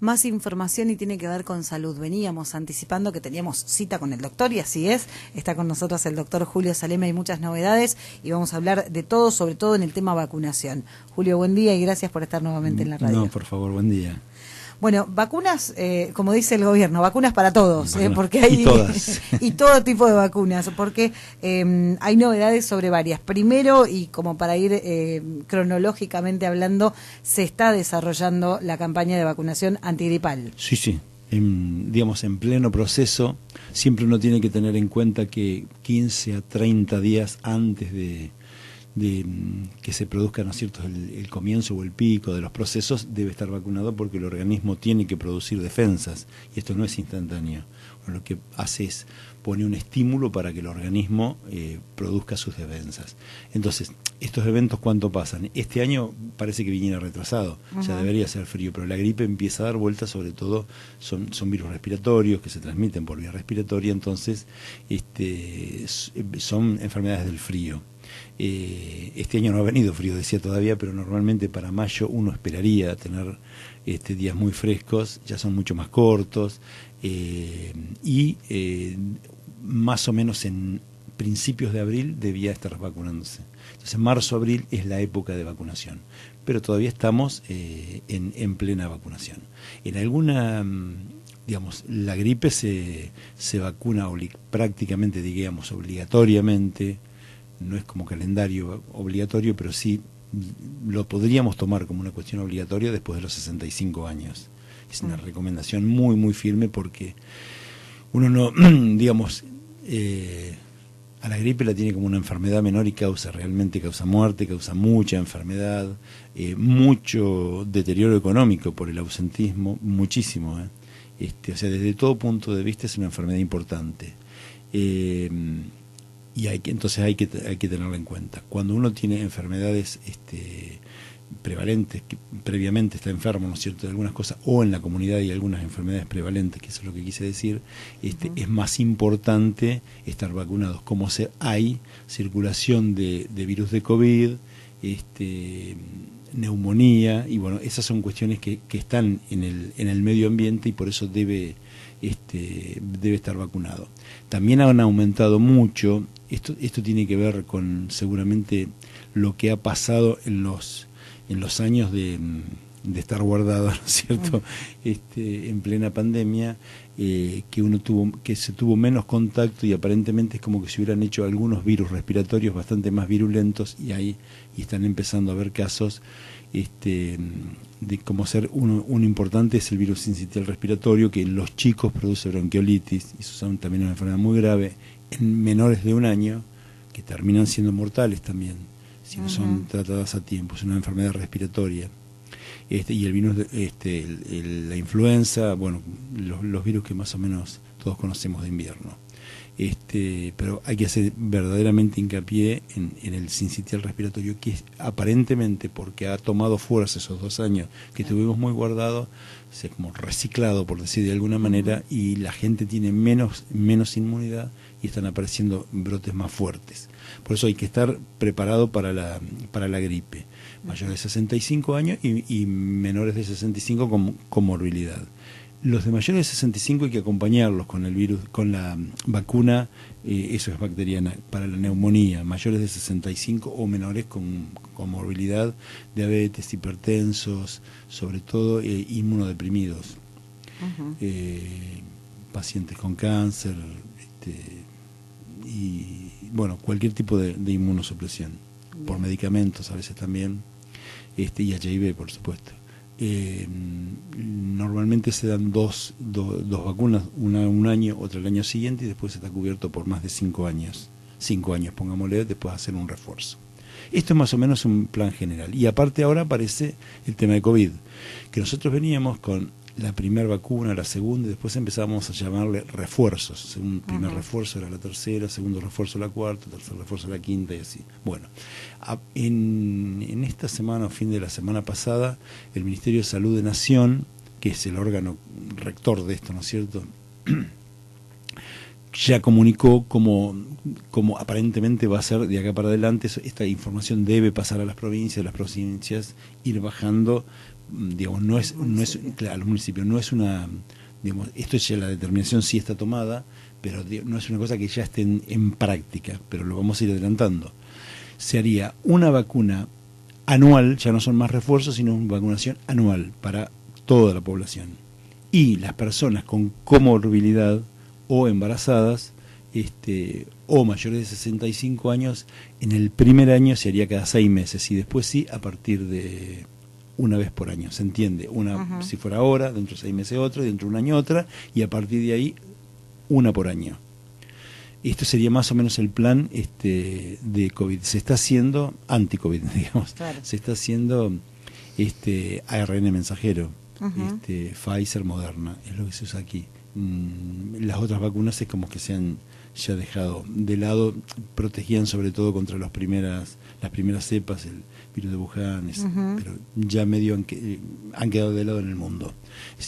Más información y tiene que ver con salud. Veníamos anticipando que teníamos cita con el doctor y así es. Está con nosotros el doctor Julio Salema y muchas novedades y vamos a hablar de todo, sobre todo en el tema vacunación. Julio, buen día y gracias por estar nuevamente en la radio. No, por favor, buen día. Bueno, vacunas, como dice el gobierno, vacunas para todos, porque hay y todas. y todo tipo de vacunas, porque hay novedades sobre varias. Primero, y como para ir cronológicamente hablando, se está desarrollando la campaña de vacunación antigripal. Sí, digamos en pleno proceso. Siempre uno tiene que tener en cuenta que 15 a 30 días antes de que se produzca, ¿no es cierto?, el comienzo o el pico de los procesos, debe estar vacunado porque el organismo tiene que producir defensas y esto no es instantáneo. Bueno, lo que hace es pone un estímulo para que el organismo produzca sus defensas. Entonces, estos eventos, ¿cuánto pasan? Este año parece que viniera retrasado, ya debería ser frío, pero la gripe empieza a dar vueltas, sobre todo son virus respiratorios que se transmiten por vía respiratoria, entonces son enfermedades del frío. Este año no ha venido frío, decía todavía, pero normalmente para mayo uno esperaría tener días muy frescos, ya son mucho más cortos y más o menos en principios de abril debía estar vacunándose. Entonces marzo-abril es la época de vacunación, pero todavía estamos en plena vacunación. En alguna, digamos, la gripe se vacuna prácticamente, digamos, obligatoriamente. No es como calendario obligatorio, pero sí lo podríamos tomar como una cuestión obligatoria después de los 65 años. Es una recomendación muy, muy firme porque uno no, digamos, a la gripe la tiene como una enfermedad menor y realmente causa muerte, causa mucha enfermedad, mucho deterioro económico por el ausentismo, muchísimo. O sea, desde todo punto de vista es una enfermedad importante. Y entonces hay que tenerla en cuenta. Cuando uno tiene enfermedades prevalentes, que previamente está enfermo, ¿no es cierto?, de algunas cosas, o en la comunidad hay algunas enfermedades prevalentes, que eso es lo que quise decir, es más importante estar vacunados. Como hay circulación de virus de COVID, neumonía, y bueno, esas son cuestiones que están en el medio ambiente y por eso debe estar vacunado. También han aumentado mucho, esto tiene que ver con seguramente lo que ha pasado en los años de estar guardado, ¿no es cierto?, en plena pandemia, que se tuvo menos contacto y aparentemente es como que se hubieran hecho algunos virus respiratorios bastante más virulentos y están empezando a haber casos de como ser un importante es el virus sincitial respiratorio, que en los chicos produce bronquiolitis, y eso es también una enfermedad muy grave, en menores de 1 año, que terminan siendo mortales también, si no son tratadas a tiempo. Es una enfermedad respiratoria. Y el virus, la influenza, bueno, los virus que más o menos todos conocemos de invierno. Pero hay que hacer verdaderamente hincapié en el sincitial respiratorio, que es, aparentemente, porque ha tomado fuerza esos 2 años que tuvimos muy guardado, se ha como reciclado, por decir de alguna manera, y la gente tiene menos inmunidad y están apareciendo brotes más fuertes. Por eso hay que estar preparado para la gripe. Mayores de 65 años y menores de 65 con comorbilidad. Los de mayores de 65 hay que acompañarlos con el virus, con la vacuna, eso es bacteriana, para la neumonía. Mayores de 65 o menores con comorbilidad, diabetes, hipertensos, sobre todo inmunodeprimidos, pacientes con cáncer, y bueno, cualquier tipo de inmunosupresión, por medicamentos a veces también, y HIV, por supuesto. Normalmente se dan dos vacunas, una 1 año, otra el año siguiente, y después está cubierto por más de 5 años. 5 años, pongámosle, después hacer un refuerzo. Esto es más o menos un plan general. Y aparte ahora aparece el tema de COVID, que nosotros veníamos con la primera vacuna, la segunda, y después empezamos a llamarle refuerzos. Un primer refuerzo era la tercera, segundo refuerzo la cuarta, tercer refuerzo la quinta y así. Bueno, en esta semana o fin de la semana pasada, el Ministerio de Salud de Nación, que es el órgano rector de esto, ¿no es cierto?, ya comunicó como aparentemente va a ser de acá para adelante. Esta información debe pasar a las provincias ir bajando digamos, claro, el municipio no es una, digamos, esto ya la determinación sí está tomada, pero no es una cosa que ya esté en práctica, pero lo vamos a ir adelantando. Se haría una vacuna anual, ya no son más refuerzos, sino una vacunación anual para toda la población. Y las personas con comorbilidad o embarazadas, o mayores de 65 años, en el primer año se haría cada 6 meses y después sí a partir de una vez por año, ¿se entiende? Si fuera ahora, dentro de 6 meses otra, dentro de un año otra, y a partir de ahí una por año. Esto sería más o menos el plan de COVID. Se está haciendo anti-COVID, digamos. Claro. Se está haciendo ARN mensajero, Pfizer, Moderna, es lo que se usa aquí. Las otras vacunas es como que se han ya dejado de lado, protegían sobre todo contra las primeras cepas, el virus de Wuhan, pero ya medio han quedado de lado en el mundo.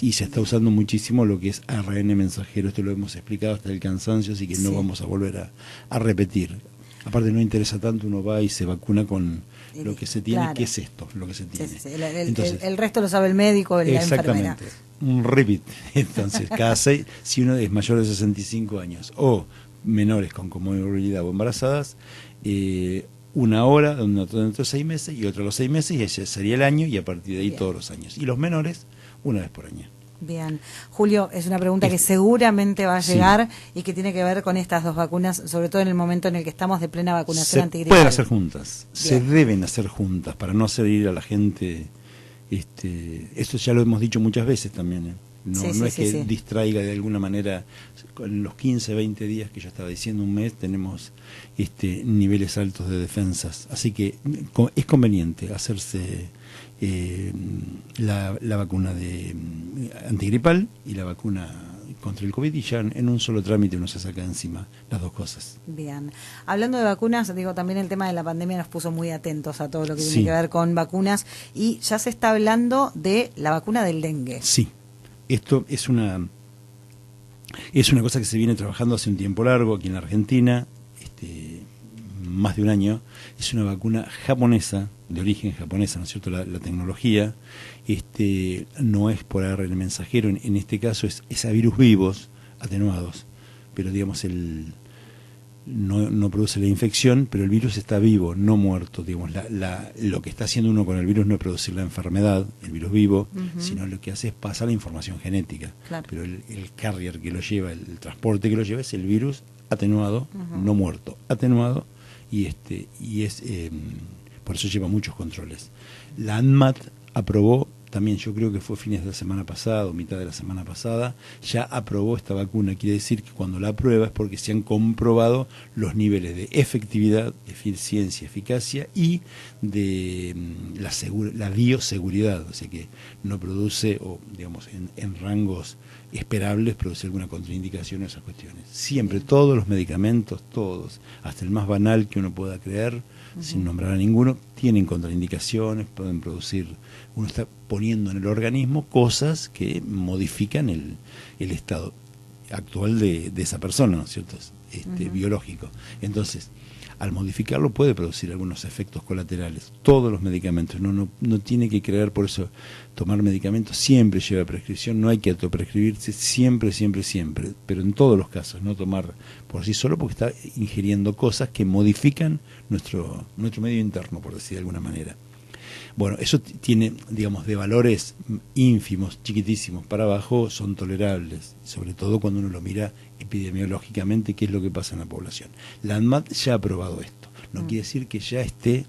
Y se está usando muchísimo lo que es ARN mensajero, esto lo hemos explicado hasta el cansancio, así que no vamos a volver a repetir. Aparte no interesa tanto, uno va y se vacuna con lo que se tiene, ¿qué es esto? Lo que se tiene. Sí. El resto lo sabe el médico, la enfermera. Un repeat. Entonces, cada 6, si uno es mayor de 65 años o menores con comorbilidad o embarazadas, una hora dentro de 6 meses y otra a los 6 meses, y ese sería el año, y a partir de ahí todos los años. Y los menores, una vez por año. Bien. Julio, es una pregunta que seguramente va a llegar y que tiene que ver con estas dos vacunas, sobre todo en el momento en el que estamos de plena vacunación antigripal. Pueden hacer juntas, se deben hacer juntas para no hacer ir a la gente. Esto ya lo hemos dicho muchas veces también. No es que distraiga de alguna manera. En los 15, 20 días que yo estaba diciendo, un mes, tenemos niveles altos de defensas. Así que es conveniente hacerse la vacuna antigripal y la vacuna contra el COVID, y ya en un solo trámite uno se saca encima las dos cosas. Bien. Hablando de vacunas, también el tema de la pandemia nos puso muy atentos a todo lo que tiene que ver con vacunas, y ya se está hablando de la vacuna del dengue. Sí. Esto es una cosa que se viene trabajando hace un tiempo largo aquí en la Argentina, más de un año. Es una vacuna japonesa, de origen japonesa, ¿no es cierto? La tecnología no es por ARN mensajero, en este caso es a virus vivos atenuados, pero digamos no produce la infección, pero el virus está vivo, no muerto. Digamos, lo que está haciendo uno con el virus no es producir la enfermedad, el virus vivo, sino lo que hace es pasar la información genética. Claro. Pero el carrier que lo lleva, el transporte que lo lleva, es el virus atenuado, no muerto, atenuado, y por eso lleva muchos controles. La ANMAT aprobó también, yo creo que fue fines de la semana pasada o mitad de la semana pasada, ya aprobó esta vacuna. Quiere decir que cuando la aprueba es porque se han comprobado los niveles de efectividad, eficiencia, eficacia y de la bioseguridad, o sea que no produce, o digamos en rangos esperables, produce alguna contraindicación a esas cuestiones. Siempre, todos los medicamentos, todos, hasta el más banal que uno pueda creer, sin nombrar a ninguno, tienen contraindicaciones, pueden producir, uno está poniendo en el organismo cosas que modifican el estado actual de esa persona, ¿no es cierto? Biológico. Entonces, al modificarlo puede producir algunos efectos colaterales. Todos los medicamentos, no tiene que creer, por eso tomar medicamentos siempre lleva prescripción, no hay que autoprescribirse, siempre, pero en todos los casos, no tomar por sí solo, porque está ingiriendo cosas que modifican nuestro medio interno, por decir de alguna manera. Bueno, eso tiene, digamos, de valores ínfimos, chiquitísimos para abajo, son tolerables, sobre todo cuando uno lo mira epidemiológicamente, qué es lo que pasa en la población. La ANMAT ya ha aprobado esto, no quiere decir que ya esté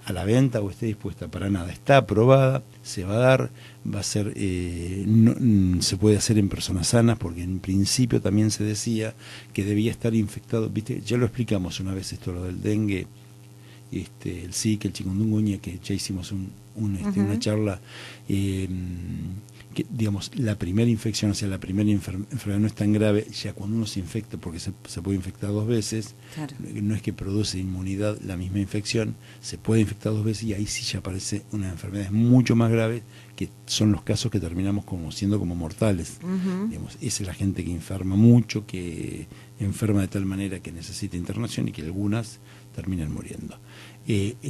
a la venta o esté dispuesta, para nada, está aprobada, se va a dar, va a ser, se puede hacer en personas sanas, porque en principio también se decía que debía estar infectado, ¿viste? Ya lo explicamos una vez esto, lo del dengue, el Zika, el chikungunya, que ya hicimos una charla, que digamos, la primera infección, o sea, la primera enfermedad no es tan grave, ya cuando uno se infecta, porque se puede infectar 2 veces, claro. No es que produce inmunidad la misma infección, se puede infectar 2 veces y ahí sí ya aparece una enfermedad mucho más grave, que son los casos que terminamos siendo como mortales. Digamos, esa es la gente que enferma mucho, que enferma de tal manera que necesita internación y que algunas terminan muriendo.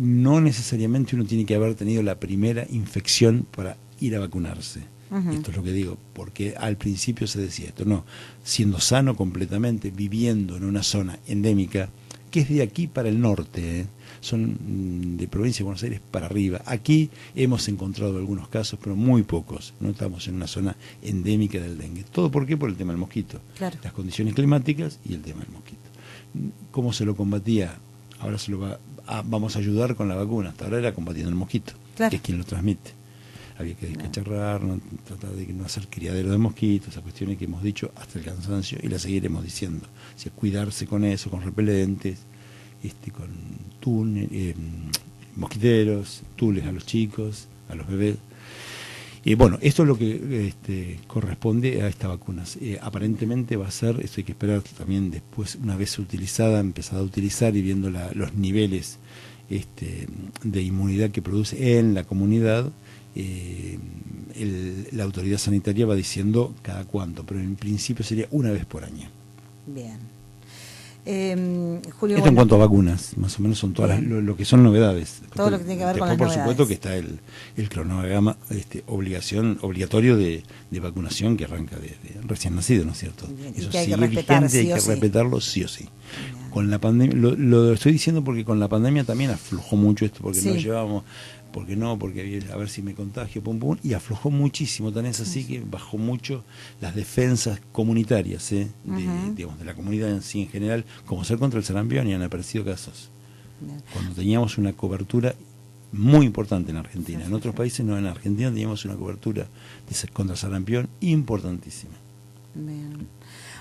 No necesariamente uno tiene que haber tenido la primera infección para ir a vacunarse. Esto es lo que digo, porque al principio se decía esto, no, siendo sano completamente, viviendo en una zona endémica, que es de aquí para el norte, son de provincia de Buenos Aires para arriba. Aquí hemos encontrado algunos casos, pero muy pocos. No estamos en una zona endémica del dengue. ¿Todo por qué? Por el tema del mosquito. Claro. Las condiciones climáticas y el tema del mosquito. ¿Cómo se lo combatía? Ahora vamos a ayudar con la vacuna. Hasta ahora era combatiendo el mosquito, claro, que es quien lo transmite. Había que descacharrar, tratar de no hacer criadero de mosquitos, esas cuestiones que hemos dicho hasta el cansancio y las seguiremos diciendo. O sea, cuidarse con eso, con repelentes, con mosquiteros, tules a los chicos, a los bebés. Bueno, esto es lo que corresponde a esta vacuna. Aparentemente va a ser, esto hay que esperar también después, una vez utilizada, empezada a utilizar y viendo los niveles de inmunidad que produce en la comunidad, la autoridad sanitaria va diciendo cada cuánto, pero en principio sería una vez por año. Bien. Julio, esto en cuanto a vacunas, más o menos son todas lo que son novedades. Todo lo que tiene que ver con las por novedades. Supuesto que está el cronograma obligatorio de vacunación que arranca de recién nacido, ¿no es cierto? Bien, eso que hay sigue que respetar, vigente, sí hay o que sí. respetarlo sí o sí. Bien. Con la pandemia, lo estoy diciendo porque con la pandemia también aflojó mucho esto, porque nos llevábamos, porque a ver si me contagio, pum pum, y aflojó muchísimo, tan es así que bajó mucho las defensas comunitarias, digamos, de la comunidad en sí en general, como ser contra el sarampión, y han aparecido casos. Bien. Cuando teníamos una cobertura muy importante en Argentina, en otros países no, en Argentina teníamos una cobertura contra el sarampión importantísima. Bien.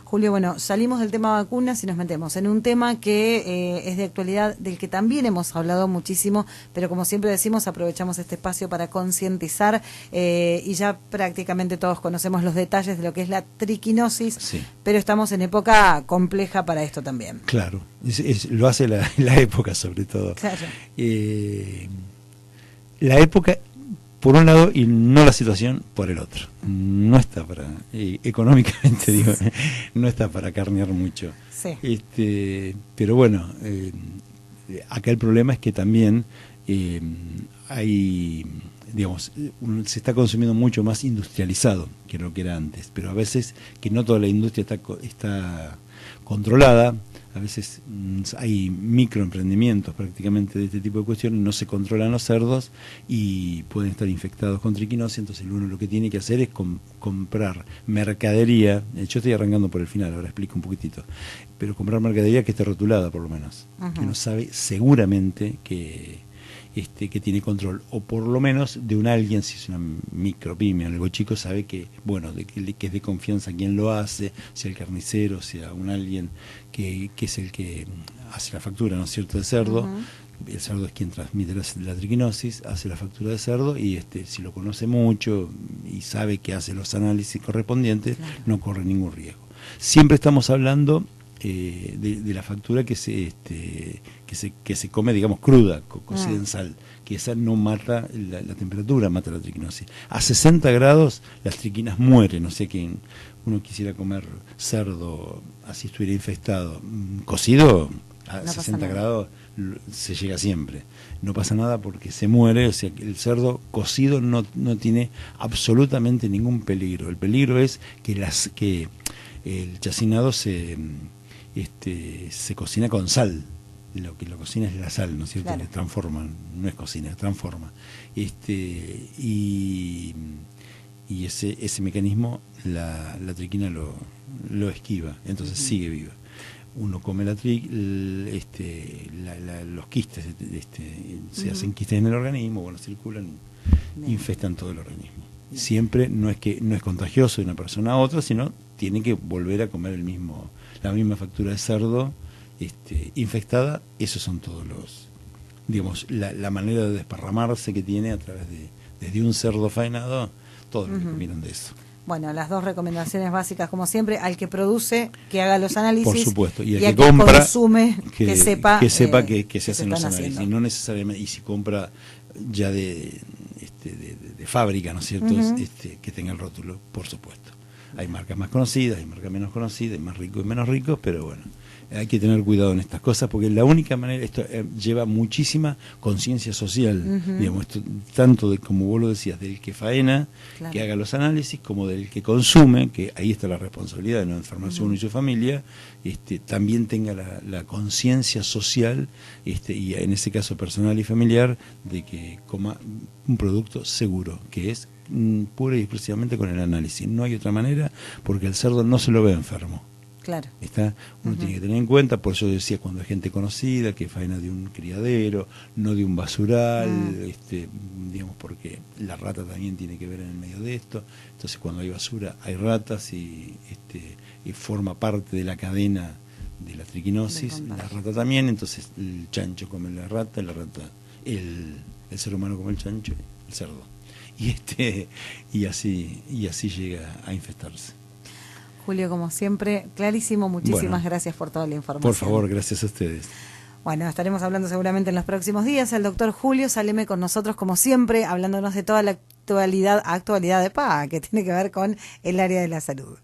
Julio, bueno, salimos del tema vacunas y nos metemos en un tema que es de actualidad, del que también hemos hablado muchísimo, pero como siempre decimos, aprovechamos este espacio para concientizar y ya prácticamente todos conocemos los detalles de lo que es la triquinosis, sí, pero estamos en época compleja para esto también. Claro, lo hace la época sobre todo. Claro. La época por un lado y no la situación por el otro. No está para, económicamente digo, no está para carnear mucho. Sí. Pero bueno, acá el problema es que también hay, digamos, se está consumiendo mucho más industrializado que lo que era antes, pero a veces que no toda la industria está controlada. A veces hay microemprendimientos prácticamente de este tipo de cuestiones, no se controlan los cerdos y pueden estar infectados con triquinosis, entonces uno lo que tiene que hacer es comprar mercadería, yo estoy arrancando por el final, ahora explico un poquitito, pero comprar mercadería que esté rotulada por lo menos, que uno sabe seguramente que tiene control, o por lo menos de un alguien, si es una micropyme, algo chico, sabe que, bueno, que es de confianza quien lo hace, sea el carnicero, sea un alguien que es el que hace la factura, ¿no es cierto?, de cerdo. El cerdo es quien transmite la triquinosis, hace la factura de cerdo y si lo conoce mucho y sabe que hace los análisis correspondientes, claro, no corre ningún riesgo. Siempre estamos hablando de la factura que se come, digamos, cruda, cocida en sal, que esa no mata la temperatura, mata la triquinosis. A 60 grados las triquinas mueren, o sea que uno quisiera comer cerdo así estuviera infectado, cocido a no 60 grados se llega siempre. No pasa nada porque se muere, o sea que el cerdo cocido no tiene absolutamente ningún peligro. El peligro es que el chacinado se cocina con sal. Lo que lo cocina es la sal, ¿no es cierto? Claro. Le transforman, no es cocina, transforma. Y ese mecanismo la triquina lo esquiva, entonces sigue viva. Uno come los quistes, se hacen quistes en el organismo, bueno, circulan y infestan todo el organismo. Siempre no es contagioso de una persona a otra, sino tiene que volver a comer la misma factura de cerdo infectada. Esos son todos digamos, la manera de desparramarse que tiene a través desde un cerdo faenado, todos los que comieron de eso. Bueno, las dos recomendaciones básicas, como siempre, al que produce, que haga los análisis. Por supuesto, y al que compra, consume, que sepa que se hacen los análisis, haciendo. Y no necesariamente, y si compra ya de fábrica, ¿no es cierto? Que tenga el rótulo, por supuesto. Hay marcas más conocidas, hay marcas menos conocidas, hay más ricos y menos ricos, pero bueno, hay que tener cuidado en estas cosas porque la única manera, esto lleva muchísima conciencia social, digamos, esto, tanto de, como vos lo decías, del que faena, claro, que haga los análisis, como del que consume, que ahí está la responsabilidad de no enfermarse uno y su familia, también tenga la conciencia social, y en ese caso personal y familiar, de que coma un producto seguro, que es pura y exclusivamente con el análisis. No hay otra manera, porque el cerdo no se lo ve enfermo. Claro. Uno tiene que tener en cuenta, por eso decía, cuando hay gente conocida que faena de un criadero, no de un basural, digamos, porque la rata también tiene que ver en el medio de esto. Entonces, cuando hay basura, hay ratas y forma parte de la cadena de la triquinosis, la rata también. Entonces, el chancho come la rata, el ser humano come el chancho, el cerdo. Y así llega a infestarse. Julio, como siempre, clarísimo, muchísimas gracias por toda la información. Por favor, gracias a ustedes. Bueno, estaremos hablando seguramente en los próximos días. El doctor Julio Saleme con nosotros, como siempre, hablándonos de toda la actualidad de PA, que tiene que ver con el área de la salud.